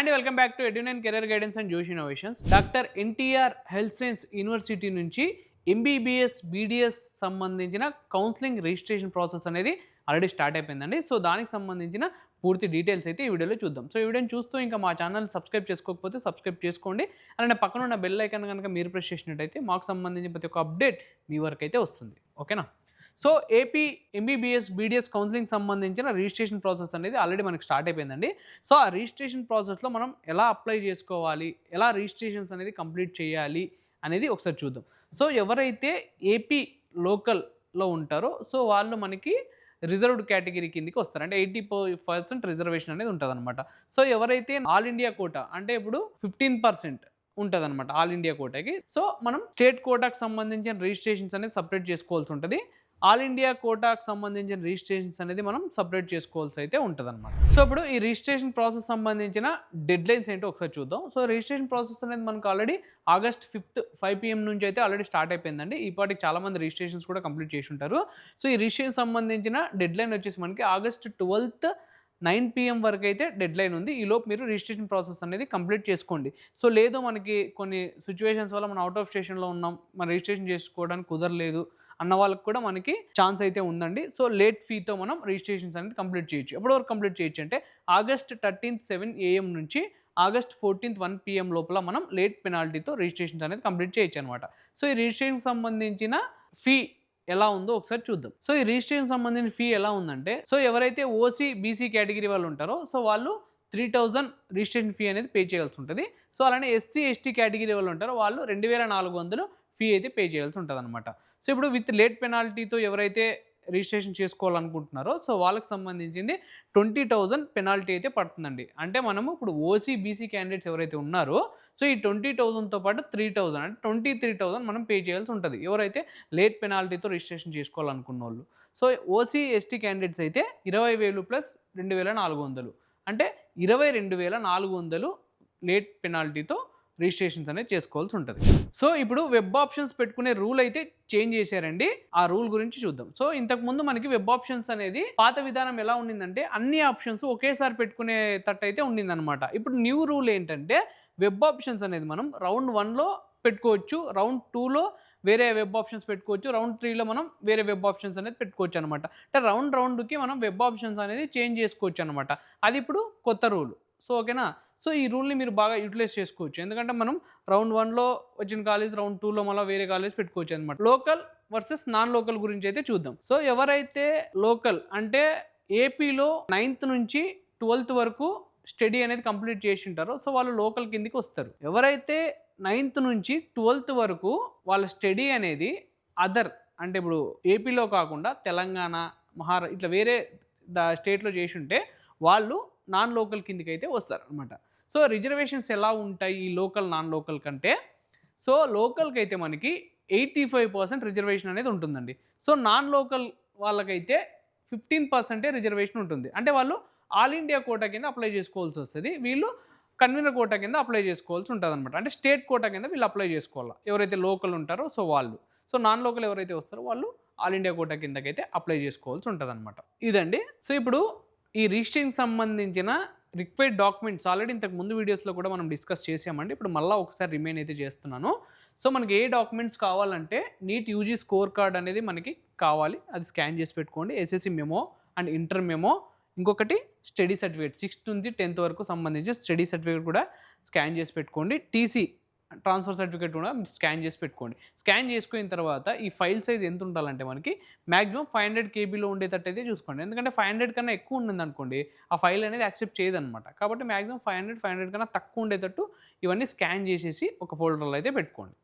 And welcome back to Edunine career guidance and Josh innovations. Doctor NTR health science university నుంచి MBBS BDS సంబంధించిన counselling registration process అనేది already start అయిపోయిందండి. So దానికి సంబంధించిన పూర్తి డీటెయిల్స్ అయితే ఈ వీడియోలో చూద్దాం. సో ఈ వీడియోని చూస్తూ ఇంకా మా ఛానల్ సబ్స్క్రైబ్ చేసుకోకపోతే సబ్స్క్రైబ్ చేసుకోండి. అలానే పక్కన ఉన్న బెల్ ఐకాన్ కనుక మీరు ప్రెస్ చేసినట్టయితే మాకు సంబంధించిన ప్రతి ఒక్క అప్డేట్ మీ వరకు అయితే వస్తుంది. ఓకేనా? So AP MBBS BDS counselling సంబంధించిన రిజిస్ట్రేషన్ ప్రాసెస్ అనేది ఆల్రెడీ మనకి స్టార్ట్ అయిపోయిందండి. సో ఆ రిజిస్ట్రేషన్ ప్రాసెస్లో మనం ఎలా అప్లై చేసుకోవాలి, ఎలా రిజిస్ట్రేషన్స్ అనేది కంప్లీట్ చేయాలి అనేది ఒకసారి చూద్దాం. సో ఎవరైతే ఏపీ లోకల్లో ఉంటారో సో వాళ్ళు మనకి రిజర్వ్డ్ కేటగిరీ కిందకి వస్తారు. అంటే 80% రిజర్వేషన్ అనేది ఉంటుంది అనమాట. సో ఎవరైతే ఆల్ ఇండియా కోటా అంటే ఇప్పుడు 15% ఉంటుంది అనమాట ఆల్ ఇండియా కోటాకి. సో మనం స్టేట్ కోటాకి సంబంధించిన రిజిస్ట్రేషన్స్ అనేది సపరేట్ చేసుకోవాల్సి ఉంటుంది. ఆల్ ఇండియా కోటాకు సంబంధించిన రిజిస్ట్రేషన్స్ అనేది మనం సపరేట్ చేసుకోవాల్సి అయితే ఉంటుంది అనమాట. సో ఇప్పుడు ఈ రిజిస్ట్రేషన్ ప్రాసెస్ సంబంధించిన డెడ్ లైన్స్ ఏంటో ఒకసారి చూద్దాం. సో రిజిస్ట్రేషన్ ప్రాసెస్ అనేది మనకు ఆల్రెడీ ఆగస్ట్ 5th 5 PM నుంచి అయితే ఆల్రెడీ స్టార్ట్ అయిపోయిందండి. ఈపాటికి చాలామంది రిజిస్ట్రేషన్స్ కూడా కంప్లీట్ చేసి ఉంటారు. సో ఈ రిజిస్ట్రేషన్ సంబంధించిన డెడ్ లైన్ వచ్చేసి మనకి ఆగస్ట్ 12th 9 PM వరకు అయితే డెడ్ లైన్ ఉంది. ఈలోపు మీరు రిజిస్ట్రేషన్ ప్రాసెస్ అనేది కంప్లీట్ చేసుకోండి. సో లేదు మనకి కొన్ని సిచ్యువేషన్స్ వల్ల మనం అవుట్ ఆఫ్ స్టేషన్లో ఉన్నాం, మన రిజిస్ట్రేషన్ చేసుకోవడానికి కుదరలేదు అన్న వాళ్ళకి కూడా మనకి ఛాన్స్ అయితే ఉందండి. సో లేట్ ఫీతో మనం రిజిస్ట్రేషన్స్ అనేది కంప్లీట్ చేయొచ్చు. ఎప్పటి వరకు కంప్లీట్ చేయొచ్చు అంటే ఆగస్ట్ 13th 7 AM నుంచి ఆగస్ట్ 14th 1 PM లోపల మనం లేట్ పెనాల్టీతో రిజిస్ట్రేషన్స్ అనేది కంప్లీట్ చేయొచ్చు అనమాట. సో ఈ రిజిస్ట్రేషన్ సంబంధించిన ఫీ ఎలా ఉందో ఒకసారి చూద్దాం. సో ఈ రిజిస్ట్రేషన్ సంబంధించిన ఫీ ఎలా ఉందంటే సో ఎవరైతే ఓసీ బీసీ కేటగిరీ వాళ్ళు ఉంటారో సో వాళ్ళు 3000 రిజిస్ట్రేషన్ ఫీ అనేది పే చేయాల్సి ఉంటుంది. సో అలానే ఎస్సీ ఎస్టీ కేటగిరీ వాళ్ళు ఉంటారో వాళ్ళు 2400 ఫీ అయితే పే చేయాల్సి ఉంటుంది అనమాట. సో ఇప్పుడు విత్ లేట్ పెనాల్టీతో ఎవరైతే రిజిస్ట్రేషన్ చేసుకోవాలనుకుంటున్నారో సో వాళ్ళకి సంబంధించింది 20,000 పెనాల్టీ అయితే పడుతుందండి. అంటే మనము ఇప్పుడు ఓసీ బీసీ క్యాండిడేట్స్ ఎవరైతే ఉన్నారో సో ఈ 20,000తో పాటు 3,000 అంటే 23,000 మనం పే చేయాల్సి ఉంటుంది ఎవరైతే లేట్ పెనాల్టీతో రిజిస్ట్రేషన్ చేసుకోవాలనుకున్న వాళ్ళు. సో ఓసీ ఎస్టీ క్యాండిడేట్స్ అయితే 20,000 ప్లస్ 2,400 అంటే 22,400 లేట్ పెనాల్టీతో రిజిస్ట్రేషన్స్ అనేది చేసుకోవాల్సి ఉంటుంది. సో ఇప్పుడు వెబ్ ఆప్షన్స్ పెట్టుకునే రూల్ అయితే చేంజ్ చేశారండి. ఆ రూల్ గురించి చూద్దాం. సో ఇంతకుముందు మనకి వెబ్ ఆప్షన్స్ అనేది పాత విధానం ఎలా ఉండిందంటే అన్ని ఆప్షన్స్ ఒకేసారి పెట్టుకునే తట్టు అయితే ఉండిందనమాట. ఇప్పుడు న్యూ రూల్ ఏంటంటే వెబ్ ఆప్షన్స్ అనేది మనం రౌండ్ 1లో పెట్టుకోవచ్చు, రౌండ్ 2లో వేరే వెబ్ ఆప్షన్స్ పెట్టుకోవచ్చు, రౌండ్ 3లో మనం వేరే వెబ్ ఆప్షన్స్ అనేది పెట్టుకోవచ్చు అనమాట. అంటే రౌండ్కి మనం వెబ్ ఆప్షన్స్ అనేది చేంజ్ చేసుకోవచ్చు అనమాట. అది ఇప్పుడు కొత్త రూల్. సో ఓకేనా? సో ఈ రూల్ని మీరు బాగా యూటిలైజ్ చేసుకోవచ్చు. ఎందుకంటే మనం రౌండ్ 1లో వచ్చిన కాలేజ్ రౌండ్ 2లో మళ్ళీ వేరే కాలేజ్ పెట్టుకోవచ్చు అనమాట. లోకల్ వర్సెస్ నాన్ లోకల్ గురించి అయితే చూద్దాం. సో ఎవరైతే లోకల్ అంటే ఏపీలో 9th నుంచి 12th వరకు స్టడీ అనేది కంప్లీట్ చేసి ఉంటారో సో వాళ్ళు లోకల్ కిందికి వస్తారు. ఎవరైతే 9th నుంచి 12th వరకు వాళ్ళ స్టడీ అనేది అదర్ అంటే ఇప్పుడు ఏపీలో కాకుండా తెలంగాణ, మహారాష్ట్ర ఇట్లా వేరే స్టేట్లో చేసి ఉంటే వాళ్ళు నాన్ లోకల్ కిందికి అయితే వస్తారు అనమాట. సో రిజర్వేషన్స్ ఎలా ఉంటాయి ఈ లోకల్ నాన్ లోకల్ కంటే? సో లోకల్కి అయితే మనకి 85% రిజర్వేషన్ అనేది ఉంటుందండి. సో నాన్ లోకల్ వాళ్ళకైతే 15% రిజర్వేషన్ ఉంటుంది. అంటే వాళ్ళు ఆల్ ఇండియా కోటా కింద అప్లై చేసుకోవాల్సి వస్తుంది. వీళ్ళు కన్వీనర్ కోటా కింద అప్లై చేసుకోవాల్సి ఉంటుంది అనమాట. అంటే స్టేట్ కోటా కింద వీళ్ళు అప్లై చేసుకోవాలి ఎవరైతే లోకల్ ఉంటారో సో వాళ్ళు. సో నాన్ లోకల్ ఎవరైతే వస్తారో వాళ్ళు ఆల్ ఇండియా కోటా కిందకైతే అప్లై చేసుకోవాల్సి ఉంటుంది అనమాట. ఇదండి. సో ఇప్పుడు ఈ రిజిస్ట్రేషన్కి సంబంధించిన రిక్వైర్డ్ డాక్యుమెంట్స్ ఆల్రెడీ ఇంతకు ముందు వీడియోస్లో కూడా మనం డిస్కస్ చేసామండి. ఇప్పుడు మళ్ళీ ఒకసారి రిమైన్ అయితే చేస్తున్నాను. సో మనకి ఏ డాక్యుమెంట్స్ కావాలంటే నీట్ యూజీ స్కోర్ కార్డ్ అనేది మనకి కావాలి. అది స్కాన్ చేసి పెట్టుకోండి. SSC memo and inter memo, ఇంకొకటి స్టడీ సర్టిఫికేట్ 6th నుంచి 10th వరకు సంబంధించి స్టడీ సర్టిఫికేట్ కూడా స్కాన్ చేసి పెట్టుకోండి. టీసీ ట్రాన్స్ఫర్ సర్టిఫికేట్ కూడా స్కాన్ చేసి పెట్టుకోండి. స్కాన్ చేసుకున్న తర్వాత ఈ ఫైల్ సైజ్ ఎంత ఉండాలంటే మనకి మ్యాక్సిమం 500 KBలో ఉండేటట్టు అయితే చూసుకోండి. ఎందుకంటే 500 కన్నా ఎక్కువ ఉండింది అనుకోండి ఆ ఫైల్ అనేది యాక్సెప్ట్ చేయదనమాట. కాబట్టి మ్యాక్సిమం 500 కన్నా తక్కువ ఉండేటట్టు ఇవన్నీ స్కాన్ చేసేసి ఒక ఫోల్డర్లో అయితే పెట్టుకోండి.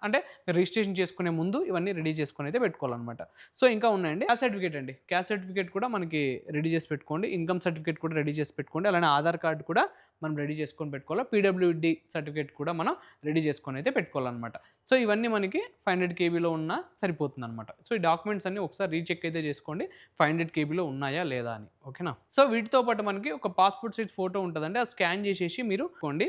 అంటే రిజిస్ట్రేషన్ చేసుకునే ముందు ఇవన్నీ రెడీ చేసుకొని అయితే పెట్టుకోవాలన్నమాట. సో ఇంకా ఉన్నాయండి క్యాస్ట్ సర్టిఫికేట్ అండి. క్యాస్ట్ సర్టిఫికేట్ కూడా మనకి రెడీ చేసి పెట్టుకోండి. ఇన్కమ్ సర్టిఫికేట్ కూడా రెడీ చేసి పెట్టుకోండి. అలానే ఆధార్ కార్డు కూడా మనం రెడీ చేసుకొని పెట్టుకోవాలి. పీడబ్ల్యూడి సర్టిఫికేట్ కూడా మనం రెడీ చేసుకొని అయితే పెట్టుకోవాలన్నమాట. సో ఇవన్నీ మనకి 500 KBలో ఉన్నా సరిపోతుంది అనమాట. సో ఈ డాక్యుమెంట్స్ అన్ని ఒకసారి రీచెక్ అయితే చేసుకోండి 500 KBలో ఉన్నాయా లేదా అని. ఓకేనా? సో వీటితో పాటు మనకి ఒక పాస్పోర్ట్ సైజ్ ఫోటో ఉంటుందండి. అది స్కాన్ చేసేసి మీరు కోండి.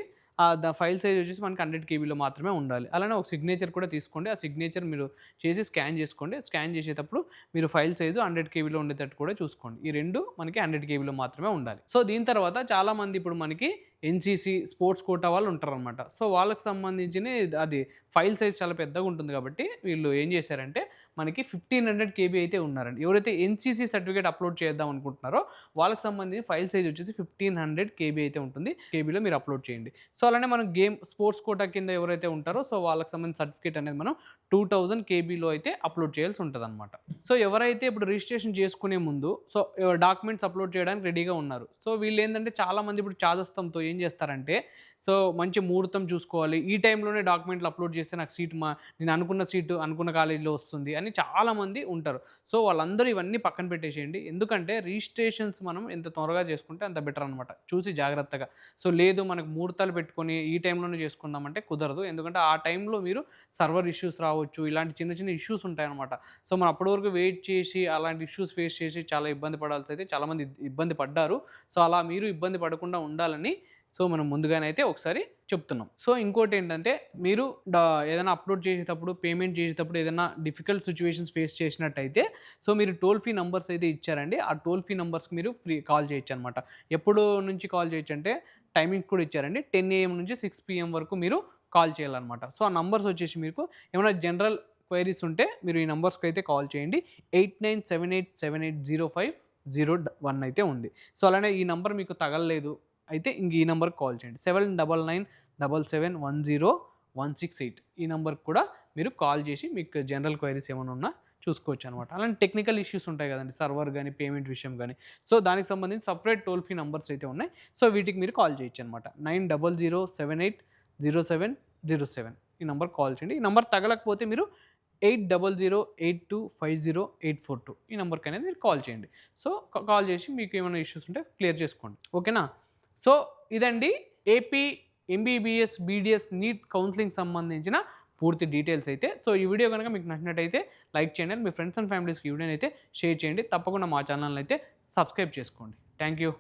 ఫైల్ సైజ్ వచ్చేసి మనకి 100 KBలో మాత్రమే ఉండాలి. అలానే ఒక సిగ్నేచర్ కూడా తీసుకోండి. ఆ సిగ్నేచర్ మీరు చేసి స్కాన్ చేసుకోండి. స్కాన్ చేసేటప్పుడు మీరు ఫైల్ సైజు 100 KBలో ఉండేటట్టు కూడా చూసుకోండి. ఈ రెండు మనకి 100 KBలో మాత్రమే ఉండాలి. సో దీని తర్వాత చాలామంది ఇప్పుడు మనకి ఎన్సీసీ, స్పోర్ట్స్ కోటా వాళ్ళు ఉంటారనమాట. సో, వాళ్ళకి సంబంధించిన అది ఫైల్ సైజ్ చాలా పెద్దగా ఉంటుంది కాబట్టి వీళ్ళు ఏం చేశారంటే మనకి 1500 కేబీ అయితే ఉన్నారండి. ఎవరైతే ఎన్సీసీ సర్టిఫికేట్ అప్లోడ్ చేద్దాం అనుకుంటున్నారో వాళ్ళకి సంబంధించి ఫైల్ సైజ్ వచ్చేసి 1500 కేబీ అయితే ఉంటుంది. కేబీలో మీరు అప్లోడ్ చేయండి. సో, అలానే మనం స్పోర్ట్స్ కోటా కింద ఎవరైతే ఉంటారో సో, వాళ్ళకి సంబంధించిన సర్టిఫికేట్ అనేది మనం 2000 కేబీలో అయితే అప్లోడ్ చేయాల్సి ఉంటదనమాట. సో, ఎవరైతే ఇప్పుడు రిజిస్ట్రేషన్ చేసుకునే ముందు సో, డాక్యుమెంట్స్ అప్లోడ్ చేయడానికి రెడీగా ఉన్నారు. సో, వీళ్ళేందంటే చాలామంది ఇప్పుడు చాదస్తంతో ఏం చేస్తారంటే సో, మంచి ముహూర్తం చూసుకోవాలి. ఈ టైంలోనే డాక్యుమెంట్లు అప్లోడ్ చేస్తే నాకు నేను అనుకున్న సీటు అనుకున్న కాలేజీలో వస్తుంది అని చాలామంది ఉంటారు. సో, వాళ్ళందరూ ఇవన్నీ పక్కన పెట్టేసేయండి. ఎందుకంటే రిజిస్ట్రేషన్స్ మనం ఎంత త్వరగా చేసుకుంటే అంత బెటర్ అనమాట. చూసి జాగ్రత్తగా. సో, లేదు మనకు ముహూర్తాలు పెట్టుకొని ఈ టైంలోనే చేసుకుందామంటే కుదరదు. ఎందుకంటే ఆ టైంలో మీరు సర్వర్ ఇష్యూస్ రావచ్చు. ఇలాంటి చిన్న చిన్న ఇష్యూస్ ఉంటాయన్నమాట. సో, మనం అప్పటి వరకు వెయిట్ చేసి అలాంటి ఇష్యూస్ ఫేస్ చేసి చాలా ఇబ్బంది పడాల్సి అయితే చాలామంది ఇబ్బంది పడ్డారు. సో, అలా మీరు ఇబ్బంది పడకుండా ఉండాలని సో, మనం ముందుగానైతే ఒకసారి చెప్తున్నాం. సో, ఇంకోటేంటంటే మీరు ఏదైనా అప్లోడ్ చేసేటప్పుడు, పేమెంట్ చేసేటప్పుడు ఏదైనా డిఫికల్ట్ సిట్యుయేషన్స్ ఫేస్ చేసినట్టయితే సో, మీరు టోల్ ఫ్రీ నంబర్స్ అయితే ఇచ్చారండి. ఆ టోల్ ఫ్రీ నంబర్స్‌కి మీరు కాల్ చేయొచ్చనమాట. ఎప్పుడు నుంచి కాల్ చేయొచ్చంటే టైమింగ్ కూడా ఇచ్చారండి. 10 AM నుంచి 6 PM వరకు మీరు కాల్ చేయాలనమాట. సో, ఆ నంబర్స్ వచ్చేసి మీకు ఏమైనా జనరల్ క్వైరీస్ ఉంటే మీరు ఈ నంబర్స్‌కి అయితే కాల్ చేయండి. 8978780501 అయితే ఉంది. సో, అలానే ఈ నంబర్ మీకు తగలలేదు అయితే ఇంక ఈ నంబర్‌కి కాల్ చేయండి. 7997770168 ఈ నంబర్‌కి కూడా మీరు కాల్ చేసి మీకు జనరల్ క్వైరీస్ ఏమైనా ఉన్నా చూసుకోవచ్చనమాట. అలాంటి టెక్నికల్ ఇష్యూస్ ఉంటాయి కదండీ! సర్వర్ గాని, పేమెంట్ విషయం గాని. సో, దానికి సంబంధించి సెపరేట్ టోల్ ఫ్రీ నంబర్స్ అయితే ఉన్నాయి. సో, వీటికి మీరు కాల్ చేయొచ్చనమాట. 9007800707 ఈ నంబర్‌కి కాల్ చేయండి. ఈ నంబర్ తగలకపోతే మీరు 8008250842 ఈ నంబర్‌కి అనేది మీరు కాల్ చేయండి. సో, కాల్ చేసి మీకు ఏమైనా ఇష్యూస్ ఉంటే క్లియర్ చేసుకోండి. ఓకేనా? సో, ఇదండి AP MBBS, BDS, NEET counselling సంబంధించిన పూర్తి డీటెయిల్స్ అయితే. సో, ఈ వీడియో గనుక మీకు నచ్చినట్టయితే లైక్ చేయండి. మీ ఫ్రెండ్స్ అండ్ ఫ్యామిలీస్‌కి ఈ వీడియోని అయితే షేర్ చేయండి. తప్పకుండా మా ఛానల్‌ని అయితే సబ్స్క్రైబ్ చేసుకోండి. Thank you.